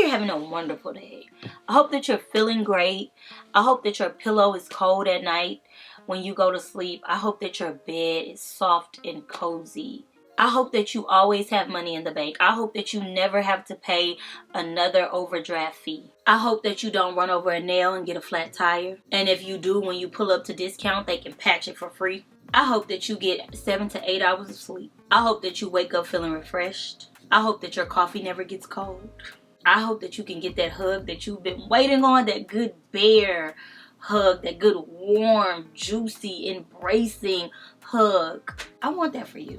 you're having a wonderful day. I hope that you're feeling great. I hope that your pillow is cold at night when you go to sleep. I hope that your bed is soft and cozy. I hope that you always have money in the bank. I hope that you never have to pay another overdraft fee. I hope that you don't run over a nail and get a flat tire. And if you do, when you pull up to discount, they can patch it for free. I hope that you get 7 to 8 hours of sleep. I hope that you wake up feeling refreshed. I hope that your coffee never gets cold. I hope that you can get that hug that you've been waiting on, that good bear hug, that good warm, juicy, embracing hug. I want that for you.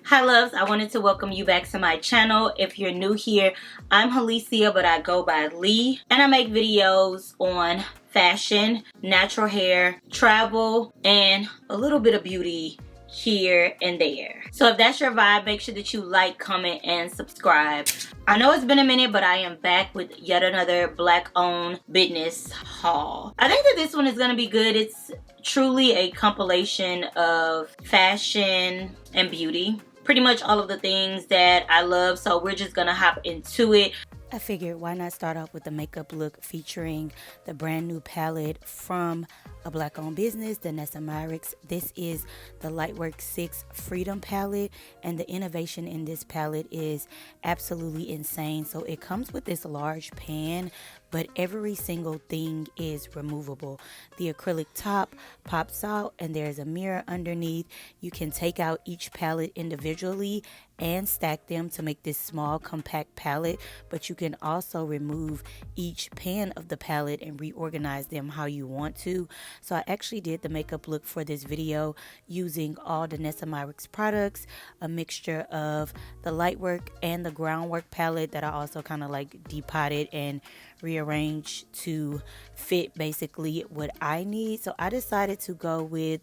Hi loves, I wanted to welcome you back to my channel. If you're new here, I'm Halicia, but I go by Lee, and I make videos on fashion, natural hair, travel, and a little bit of beauty here and there. So if that's your vibe, make sure that you like, comment, and subscribe. I know it's been a minute, but I am back with yet another black-owned business haul. I think that this one is going to be good. It's truly a compilation of fashion and beauty. Pretty much all of the things that I love, so we're just gonna hop into it. I figured why not start off with the makeup look featuring the brand new palette from a black owned business, Danessa Myricks. This is the Lightwork 6 Freedom palette, and the innovation in this palette is absolutely insane. So it comes with this large pan, but every single thing is removable. The acrylic top pops out and there's a mirror underneath. You can take out each palette individually and stack them to make this small compact palette, but you can also remove each pan of the palette and reorganize them how you want to. So I actually did the makeup look for this video using all Danessa Myricks products, a mixture of the Lightwork and the Groundwork palette that I also kind of like depotted and rearranged to fit basically what I need. So I decided to go with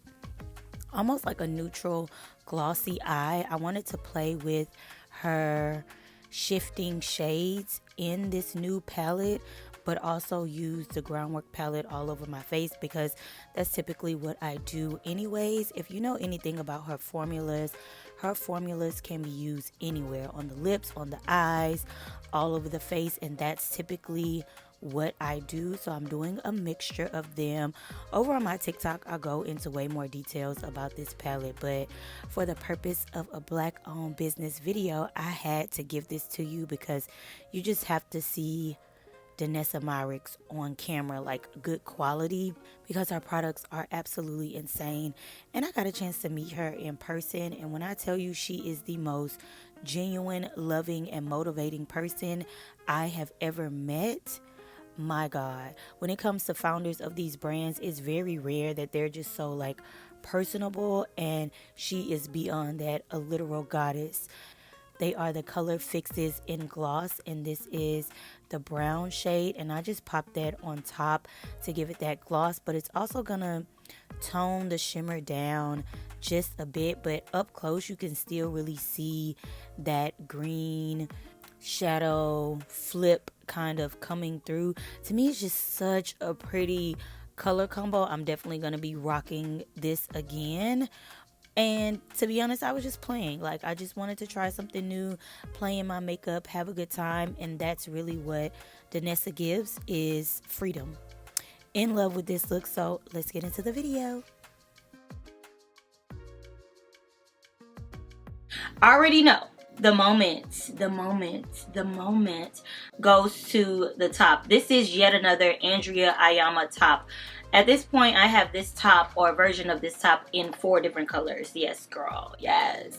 almost like a neutral glossy eye. I wanted to play with her shifting shades in this new palette, but also use the Groundwork palette all over my face because that's typically what I do anyways. If you know anything about her formulas can be used anywhere, on the lips, on the eyes, all over the face, and that's typically what I do. So I'm doing a mixture of them. Over on my TikTok, I'll go into way more details about this palette, but for the purpose of a black owned business video, I had to give this to you because you just have to see Danessa Myricks on camera, like good quality, because her products are absolutely insane. And I got a chance to meet her in person, and when I tell you she is the most genuine, loving, and motivating person I have ever met, my God. When it comes to founders of these brands, it's very rare that they're just so like personable, and she is beyond that, a literal goddess. They are the Color Fixes in Gloss, and this is the brown shade, and I just popped that on top to give it that gloss, but it's also gonna tone the shimmer down just a bit, but up close you can still really see that green shadow flip kind of coming through. To me, it's just such a pretty color combo. I'm definitely gonna be rocking this again. And to be honest, I was just playing. Like, I just wanted to try something new, play in my makeup, have a good time. And that's really what Danessa gives, is freedom. In love with this look, so let's get into the video. I already know the moment goes to the top. This is yet another Andrea Ayama top. At this point, I have this top, or a version of this top, in 4 different colors. Yes, girl. Yes.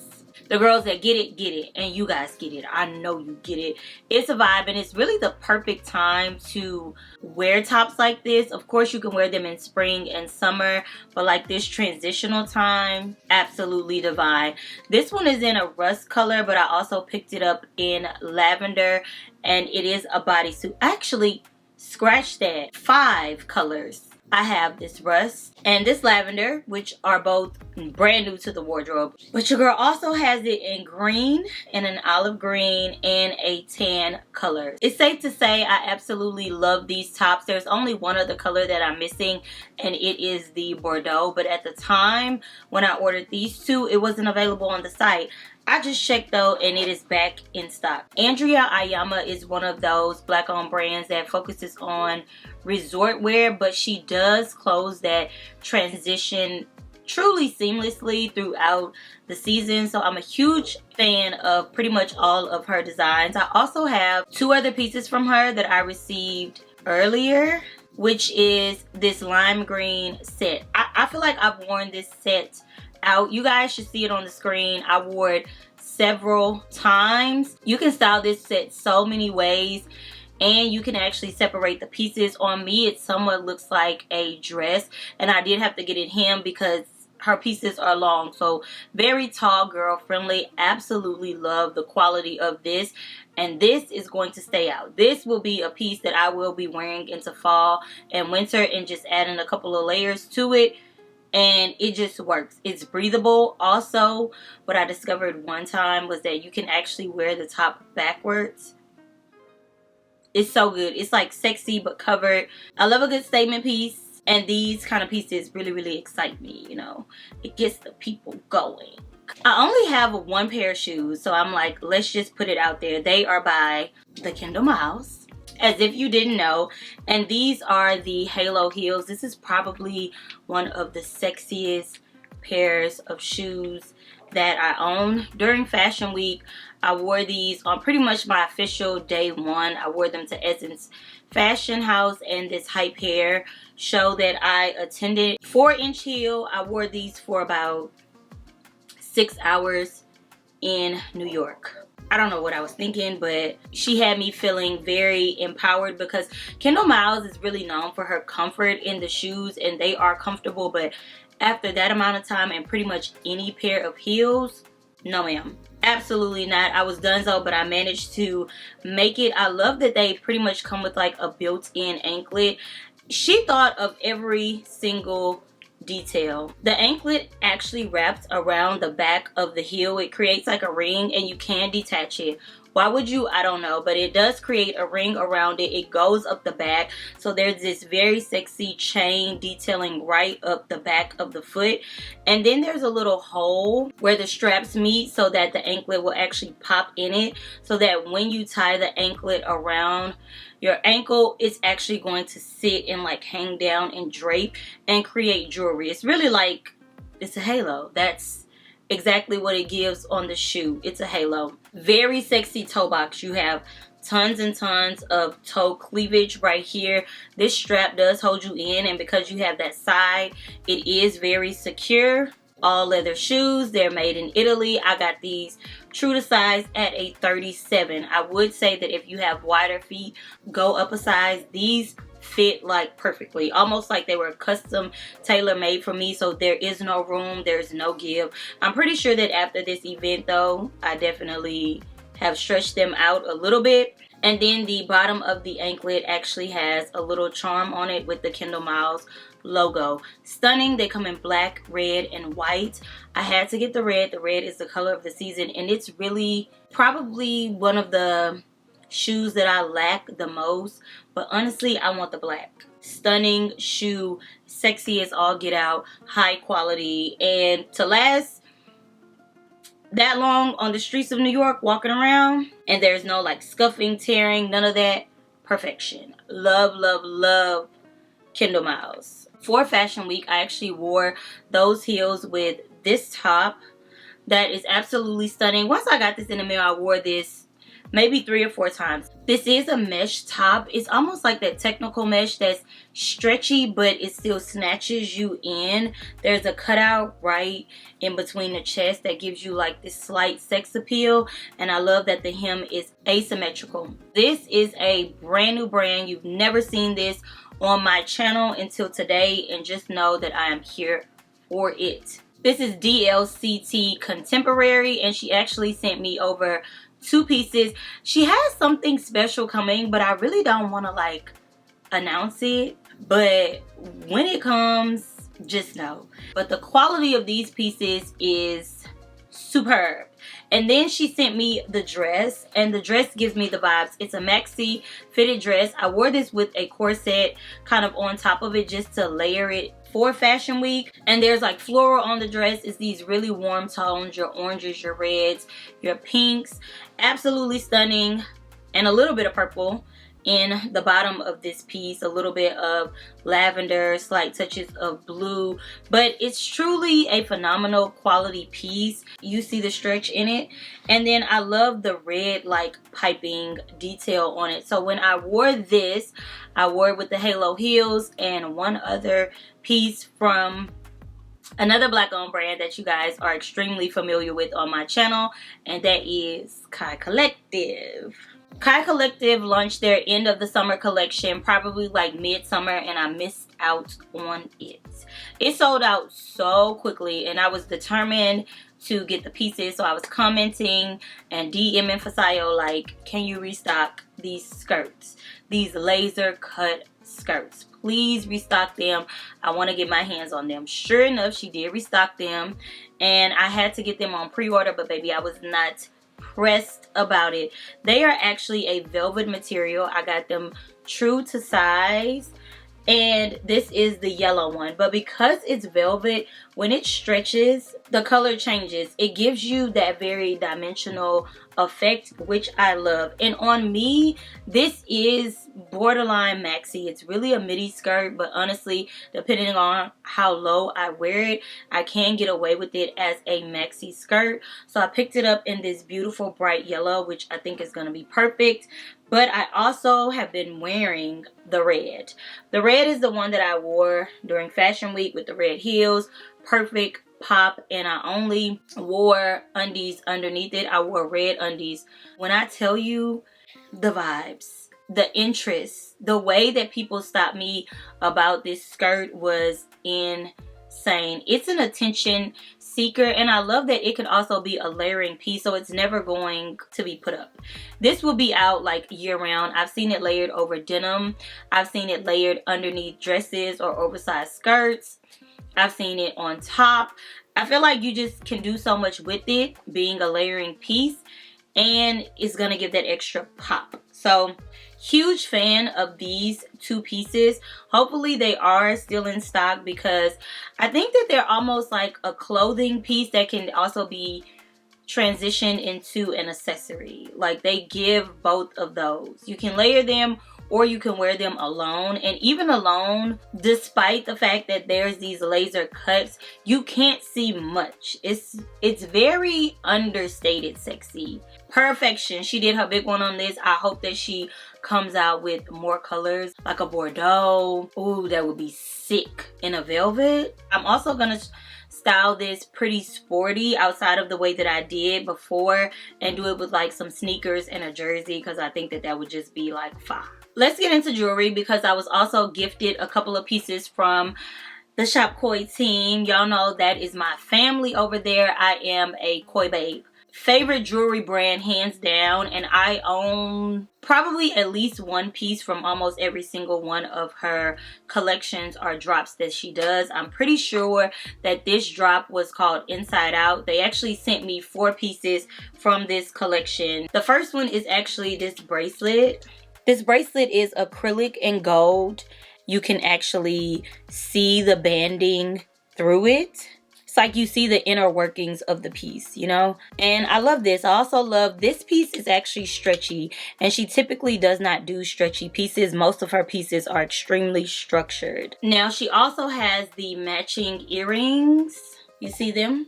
The girls that get it, and you guys get it. I know you get it. It's a vibe, and it's really the perfect time to wear tops like this. Of course, you can wear them in spring and summer, but like this transitional time, absolutely divine. This one is in a rust color, but I also picked it up in lavender, and it is a bodysuit. Actually, scratch that. 5 colors. I have this rust and this lavender, which are both brand new to the wardrobe. But your girl also has it in green, and an olive green, and a tan color. It's safe to say I absolutely love these tops. There's only one other color that I'm missing, and it is the Bordeaux. But at the time when I ordered these two, it wasn't available on the site. I just checked though, and it is back in stock. Andrea Ayama is one of those black-owned brands that focuses on resort wear, but she does clothes that transition truly seamlessly throughout the season. So I'm a huge fan of pretty much all of her designs. I also have two other pieces from her that I received earlier, which is this lime green set. I feel like I've worn this set out. You guys should see it on the screen. I wore it several times. You can style this set so many ways, and you can actually separate the pieces. On me, it somewhat looks like a dress, and I did have to get it hemmed because her pieces are long. So very tall girl friendly. Absolutely love the quality of this, and this is going to stay out. This will be a piece that I will be wearing into fall and winter, and just adding a couple of layers to it, and it just works. It's breathable. Also, what I discovered one time was that you can actually wear the top backwards. It's so good. It's like sexy but covered. I love a good statement piece, and these kind of pieces really excite me. You know, it gets the people going. I only have one pair of shoes, so I'm like, let's just put it out there. They are by the Kendall Miles, as if you didn't know, and these are the Halo heels. This is probably one of the sexiest pairs of shoes that I own. During Fashion Week, I wore these on pretty much my official day one. I wore them to Essence Fashion House and this Hype Hair show that I attended. 4-inch heel. I wore these for about 6 hours in New York. I don't know what I was thinking, but she had me feeling very empowered, because Kendall Miles is really known for her comfort in the shoes, and they are comfortable. But after that amount of time and pretty much any pair of heels, no ma'am. Absolutely not. I was donezo, but I managed to make it. I love that they pretty much come with like a built-in anklet. She thought of every single detail. The anklet actually wraps around the back of the heel. It creates like a ring, and you can detach it. Why would you? I don't know, but it does create a ring around it. It goes up the back, so there's this very sexy chain detailing right up the back of the foot, and then there's a little hole where the straps meet so that the anklet will actually pop in it, so that when you tie the anklet around your ankle, it's actually going to sit and like hang down and drape and create jewelry. It's really like, it's a halo. That's exactly what it gives on the shoe. It's a halo. Very sexy toe box. You have tons and tons of toe cleavage right here. This strap does hold you in, and because you have that side, it is very secure. All leather shoes. They're made in Italy. I got these true to size at a 37. I would say that if you have wider feet, go up a size. These fit like perfectly, almost like they were custom tailor made for me, so there is no room, there's no give. I'm pretty sure that after this event though, I definitely have stretched them out a little bit. And then the bottom of the anklet actually has a little charm on it with the Kendall Miles logo. Stunning. They come in black, red, and white. I had to get the red. The red is the color of the season, and it's really probably one of the shoes that I lack the most, but honestly I want the black. Stunning shoe, sexy as all get out, high quality, and to last that long on the streets of New York walking around, and there's no like scuffing, tearing, none of that. Perfection. Love Kendall Miles. For Fashion Week, I actually wore those heels with this top that is absolutely stunning. Once I got this in the mirror, I wore this maybe 3 or 4 times. This is a mesh top. It's almost like that technical mesh that's stretchy, but it still snatches you in. There's a cutout right in between the chest that gives you like this slight sex appeal, and I love that the hem is asymmetrical. This is a brand new brand. You've never seen this on my channel until today, and just know that I am here for it. This is DLCT Contemporary, and she actually sent me over 2 pieces. She has something special coming, but I really don't want to like announce it. But when it comes, just know. But the quality of these pieces is superb. And then she sent me the dress, and the dress gives me the vibes. It's a maxi fitted dress. I wore this with a corset kind of on top of it just to layer it for fashion week. And there's like floral on the dress. It's these really warm tones, your oranges, your reds, your pinks. Absolutely stunning. And a little bit of purple in the bottom of this piece, a little bit of lavender, slight touches of blue, but it's truly a phenomenal quality piece. You see the stretch in it, and then I love the red like piping detail on it. So when I wore this, I wore it with the halo heels and one other piece from another black owned brand that you guys are extremely familiar with on my channel, and that is Khoi Collective. Khoi Collective launched their end of the summer collection probably like midsummer, and I missed out on it. It sold out so quickly, and I was determined to get the pieces, so I was commenting and DMing Fasayo like, can you restock these skirts, these laser cut skirts? Please restock them. I want to get my hands on them. Sure enough, she did restock them, and I had to get them on pre-order, but baby, I was not pressed about it. They are actually a velvet material. I got them true to size, and this is the yellow one, but because it's velvet, when it stretches, the color changes. It gives you that very dimensional effect, which I love. And on me, this is borderline maxi. It's really a midi skirt, but honestly, depending on how low I wear it, I can get away with it as a maxi skirt. So I picked it up in this beautiful bright yellow, which I think is going to be perfect. But I also have been wearing the red. The red is the one that I wore during fashion week with the red heels. Perfect pop, and I only wore undies underneath it. I wore red undies. When I tell you the vibes, the interest, the way that people stopped me about this skirt was insane. It's an attention seeker, and I love that it can also be a layering piece, so it's never going to be put up. This will be out like year round. I've seen it layered over denim. I've seen it layered underneath dresses or oversized skirts. I've seen it on top. I feel like you just can do so much with it being a layering piece, and it's gonna give that extra pop. So huge fan of these two pieces. Hopefully they are still in stock, because I think that they're almost like a clothing piece that can also be transitioned into an accessory. Like, they give both of those. You can layer them or you can wear them alone. And even alone, despite the fact that there's these laser cuts, you can't see much. It's very understated sexy. Perfection. She did her big one on this. I hope that she comes out with more colors, like a Bordeaux. Ooh, that would be sick in a velvet. I'm also gonna style this pretty sporty outside of the way that I did before, and do it with like some sneakers and a jersey, because I think that that would just be like fire. Let's get into jewelry, because I was also gifted a couple of pieces from the Shop Khoi team. Y'all know that is my family over there. I am a Khoi babe. Favorite jewelry brand hands down, and I own probably at least one piece from almost every single one of her collections or drops that she does. I'm pretty sure that this drop was called Inside Out. They actually sent me 4 pieces from this collection. The first one is actually this bracelet. This bracelet is acrylic and gold. You can actually see the banding through it. It's like you see the inner workings of the piece, you know? And I love this. I also love this piece is actually stretchy, and she typically does not do stretchy pieces. Most of her pieces are extremely structured. Now, she also has the matching earrings. You see them?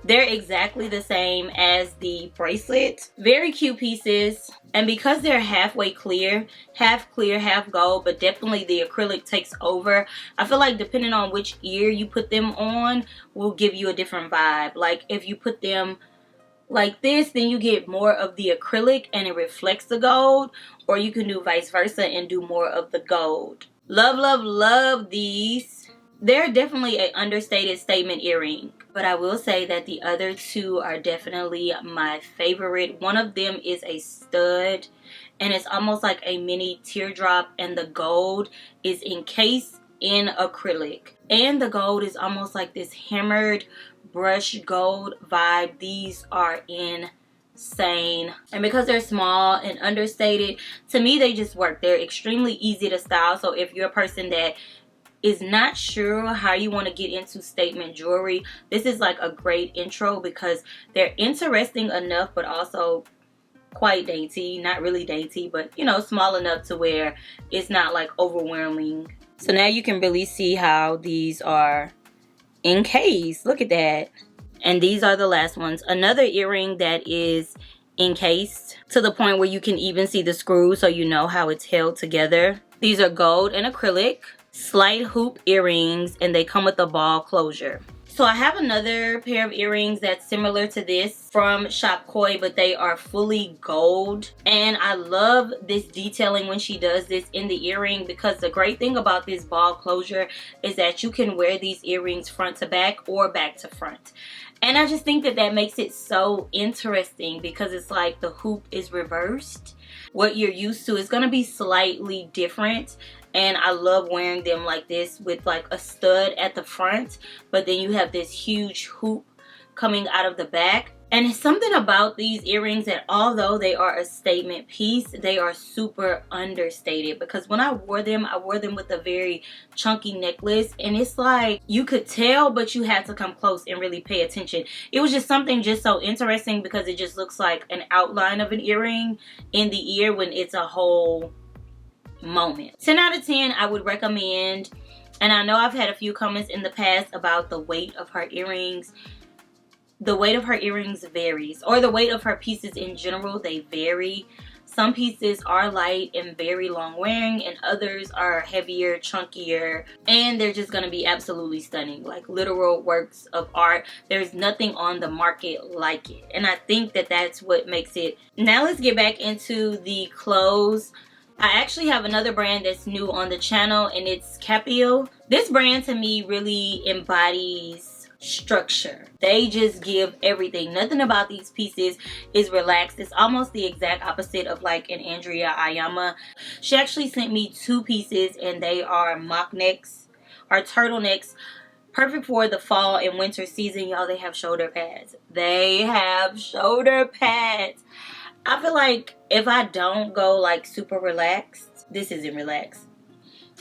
They're exactly the same as the bracelet. Very cute pieces. And because they're halfway clear, half gold, but definitely the acrylic takes over, I feel like depending on which ear you put them on will give you a different vibe. Like, if you put them like this, then you get more of the acrylic and it reflects the gold, or you can do vice versa and do more of the gold. Love, love, love these. They're definitely an understated statement earring, but I will say that the other two are definitely my favorite. One of them is a stud, and it's almost like a mini teardrop, and the gold is encased in acrylic. And the gold is almost like this hammered brush gold vibe. These are insane. And because they're small and understated, to me they just work. They're extremely easy to style. So if you're a person that is not sure how you want to get into statement jewelry, this is like a great intro because they're interesting enough but also quite dainty. Not really dainty, but you know, small enough to where it's not like overwhelming. So now you can really see how these are encased. Look at that. And these are the last ones. Another earring that is encased to the point where you can even see the screw, so you know how it's held together. These are gold and acrylic slight hoop earrings, and they come with a ball closure. So I have another pair of earrings that's similar to this from shop Khoi, but they are fully gold. And I love this detailing when she does this in the earring, because the great thing about this ball closure is that you can wear these earrings front to back or back to front. And I just think that that makes it so interesting because it's like the hoop is reversed. What you're used to is going to be slightly different. And I love wearing them like this with like a stud at the front, but then you have this huge hoop coming out of the back. And it's something about these earrings that although they are a statement piece, they are super understated, because when I wore them with a very chunky necklace, and it's like you could tell, but you had to come close and really pay attention. It was just something just so interesting because it just looks like an outline of an earring in the ear when it's a whole moment. 10 out of 10 I would recommend. And I know I've had a few comments in the past about the weight of her earrings. The weight of her earrings varies, or the weight of her pieces in general, they vary. Some pieces are light and very long wearing, and others are heavier, chunkier, and they're just going to be absolutely stunning, like literal works of art. There's nothing on the market like it, and I think that that's what makes it. Now let's get back into the clothes. I actually have another brand that's new on the channel, and it's Capio. This brand to me really embodies structure. They just give everything. Nothing about these pieces is relaxed. It's almost the exact opposite of like an Andrea Ayama. She actually sent me two pieces, and they are mock necks or turtlenecks, perfect for the fall and winter season. Y'all, they have shoulder pads. They have shoulder pads. I feel like if I don't go like super relaxed, this isn't relaxed.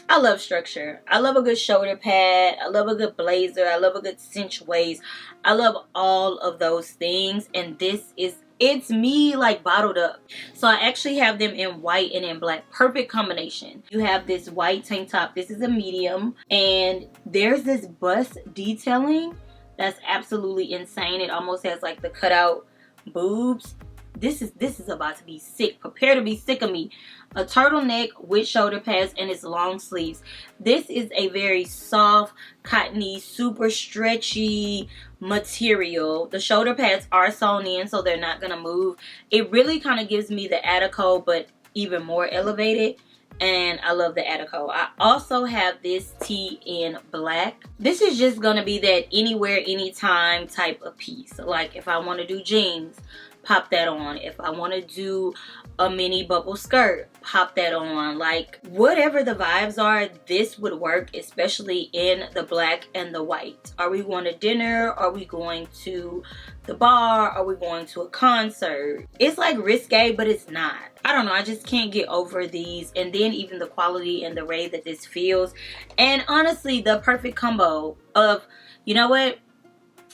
I love structure. I love a good shoulder pad. I love a good blazer. I love a good cinch waist. I love all of those things. And this is, it's me like bottled up. So I actually have them in white and in black. Perfect combination. You have this white tank top. This is a medium. And there's this bust detailing that's absolutely insane. It almost has like the cutout boobs. This is about to be sick. Prepare to be sick of me. A turtleneck with shoulder pads and its long sleeves. This is a very soft, cottony, super stretchy material. The shoulder pads are sewn in, so they're not gonna move. It really kind of gives me the Attico, but even more elevated. And I love the Attico. I also have this tee in black. This is just gonna be that anywhere, anytime type of piece. Like if I want to do jeans, pop that on. If I want to do a mini bubble skirt, pop that on. Like whatever the vibes are, this would work, especially in the black and the white. Are we going to dinner? Are we going to the bar? Are we going to a concert? It's like risque, but it's not. I don't know. I just can't get over these. And then even the quality and the way that this feels. And honestly, the perfect combo of, you know what?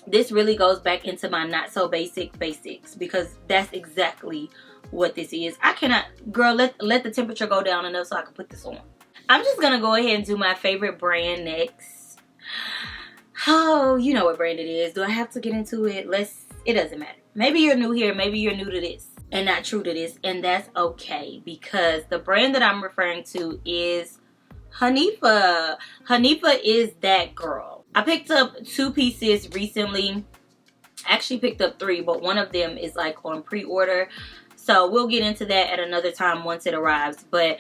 This really goes back into my not so basic basics, because that's exactly what this is. I cannot, girl, let the temperature go down enough so I can put this on. I'm just gonna go ahead and do my favorite brand next. Oh, you know what brand it is. Do I have to get into it? It doesn't matter. Maybe you're new here, maybe you're new to this and not true to this, and that's okay, because the brand that I'm referring to is Hanifa. Hanifa is that girl. I picked up two pieces recently. I actually picked up three, but one of them is like on pre-order. So we'll get into that at another time once it arrives. But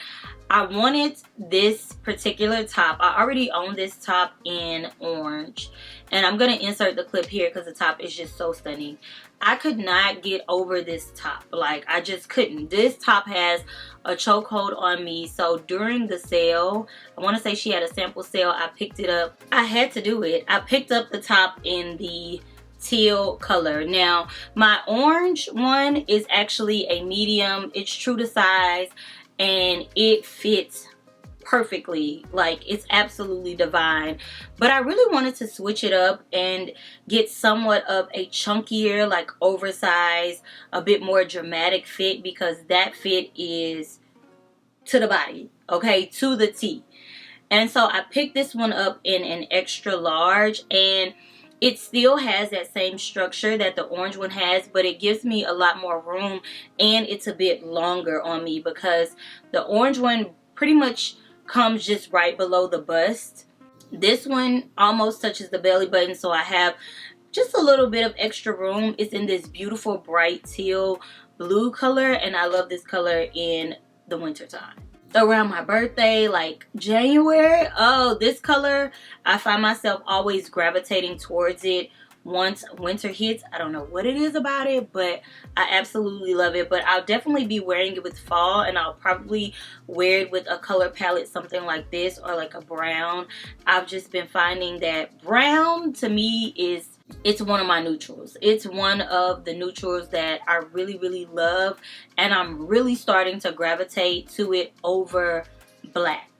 I wanted this particular top. I already own this top in orange. And I'm going to insert the clip here because the top is just so stunning. I could not get over this top. Like, I just couldn't. This top has a chokehold on me. So during the sale, I want to say she had a sample sale. I picked it up. I had to do it. I picked up the top in the teal color. Now, my orange one is actually a medium. It's true to size. And it fits perfectly. Like, it's absolutely divine. But I really wanted to switch it up and get somewhat of a chunkier, like oversized, a bit more dramatic fit, because that fit is to the body, okay, to the T. And so I picked this one up in an extra large, and it still has that same structure that the orange one has, but it gives me a lot more room, and it's a bit longer on me because the orange one pretty much comes just right below the bust. This one almost touches the belly button, so I have just a little bit of extra room. It's in this beautiful bright teal blue color, and I love this color in the winter time. Around my birthday, like January, oh, this color, I find myself always gravitating towards it once winter hits. I don't know what it is about it, but I absolutely love it. But I'll definitely be wearing it with fall, and I'll probably wear it with a color palette, something like this, or like a brown. I've just been finding that brown to me is, it's one of my neutrals. It's one of the neutrals that I really, really love, and I'm really starting to gravitate to it over black.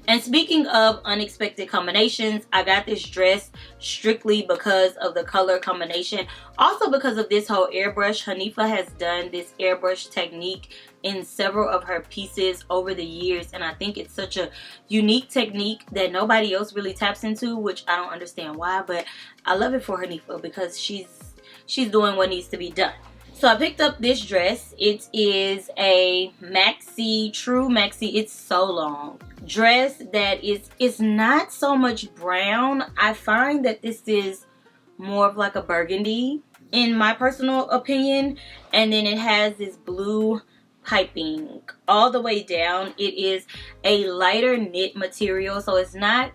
And speaking of unexpected combinations, I got this dress strictly because of the color combination. Also because of this whole airbrush. Hanifa has done this airbrush technique in several of her pieces over the years, and I think it's such a unique technique that nobody else really taps into, which I don't understand why, but I love it for Hanifa because she's doing what needs to be done. So I picked up this dress. It is a maxi, true maxi, it's so long dress that it's not so much brown. I find that this is more of like a burgundy in my personal opinion, and then it has this blue piping all the way down. It is a lighter knit material, so it's not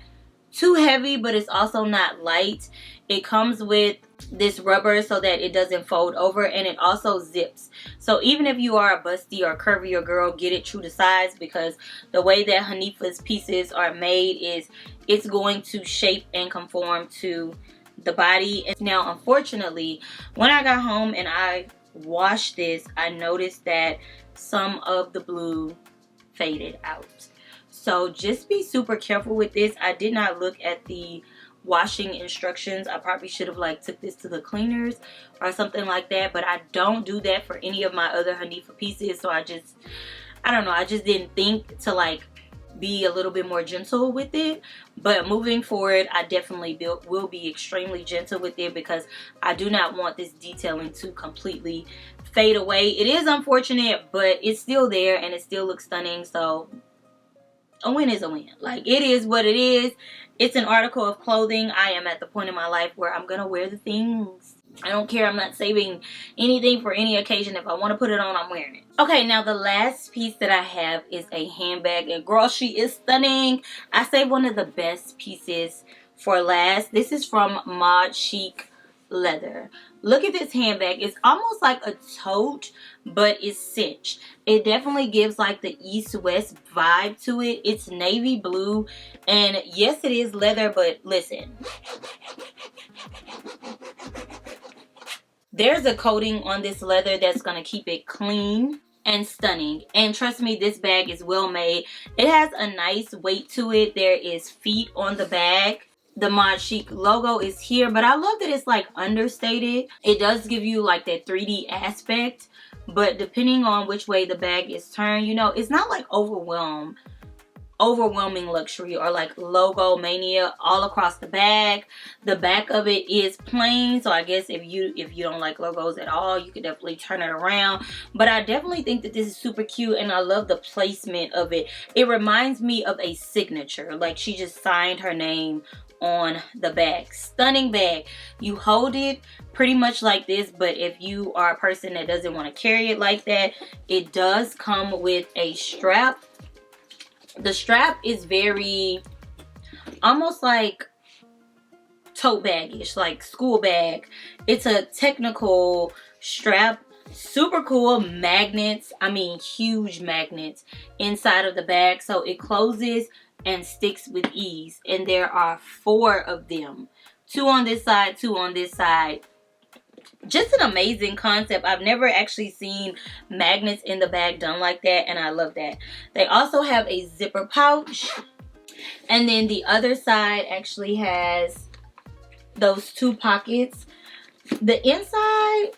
too heavy, but it's also not light. It comes with this rubber so that it doesn't fold over, and it also zips. So even if you are a busty or curvier girl, get it true to size, because the way that Hanifa's pieces are made is it's going to shape and conform to the body. And now, unfortunately, when I got home and I washed this, I noticed that some of the blue faded out. So just be super careful with this. I did not look at the washing instructions. I probably should have like took this to the cleaners or something like that, but I don't do that for any of my other Hanifa pieces. So I don't know, I just didn't think to like be a little bit more gentle with it. But moving forward, I definitely will be extremely gentle with it, because I do not want this detailing to completely fade away. It is unfortunate, but it's still there and it still looks stunning. So a win is a win. Like, it is what it is. It's an article of clothing. I am at the point in my life where I'm gonna wear the things. I don't care. I'm not saving anything for any occasion. If I want to put it on, I'm wearing it. Okay, now the last piece that I have is a handbag, and girl, she is stunning. I saved one of the best pieces for last. This is from Chic Leather. Look at this handbag. It's almost like a tote, but it's cinched. It definitely gives like the east-west vibe to it. It's navy blue, and yes, it is leather, but listen, there's a coating on this leather that's going to keep it clean and stunning. And trust me, this bag is well made. It has a nice weight to it. There is feet on the bag. The Chic logo is here, but I love that it's like understated. It does give you like that 3D aspect, but depending on which way the bag is turned, you know, it's not like overwhelming luxury or like logo mania all across the bag. The back of it is plain, so I guess if you don't like logos at all, you could definitely turn it around. But I definitely think that this is super cute, and I love the placement of it. It reminds me of a signature, like she just signed her name on the bag. Stunning bag. You hold it pretty much like this, but if you are a person that doesn't want to carry it like that, it does come with a strap. The strap is very almost like tote bag-ish, like school bag. It's a technical strap. Super cool. Magnets, I mean huge magnets inside of the bag, so it closes and sticks with ease. And there are 4 of them, 2 on this side, 2 on this side. Just an amazing concept. I've never actually seen magnets in the bag done like that, and I love that. They also have a zipper pouch, and then the other side actually has those 2 pockets. The inside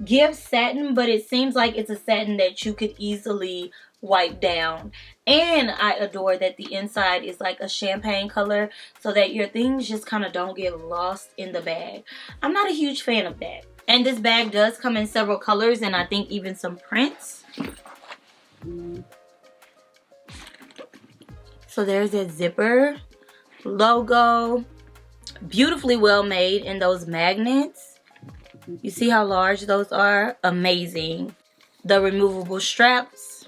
gives satin, but it seems like it's a satin that you could easily wipe down. And I adore that the inside is like a champagne color, so that your things just kind of don't get lost in the bag. I'm not a huge fan of that. And this bag does come in several colors, and I think even some prints. So there's a zipper, logo, beautifully well made, in those magnets. You see how large those are? Amazing. The removable straps.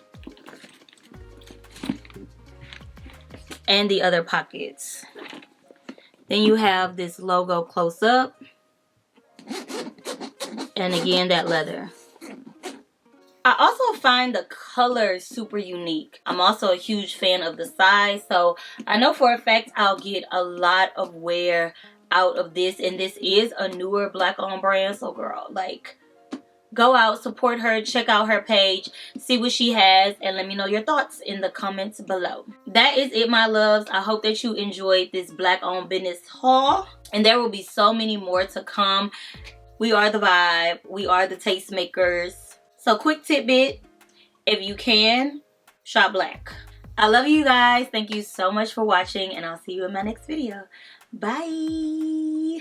And the other pockets. Then you have this logo close up. And again, that leather. I also find the color super unique. I'm also a huge fan of the size. So I know for a fact I'll get a lot of wear out of this, and this is a newer black owned brand. So girl, like, go out, support her, check out her page, see what she has, and let me know your thoughts in the comments below. That is it, my loves. I hope that you enjoyed this black owned business haul, and there will be so many more to come. We are the vibe, we are the tastemakers. So quick tidbit, if you can, shop black. I love you guys. Thank you so much for watching, and I'll see you in my next video. Bye.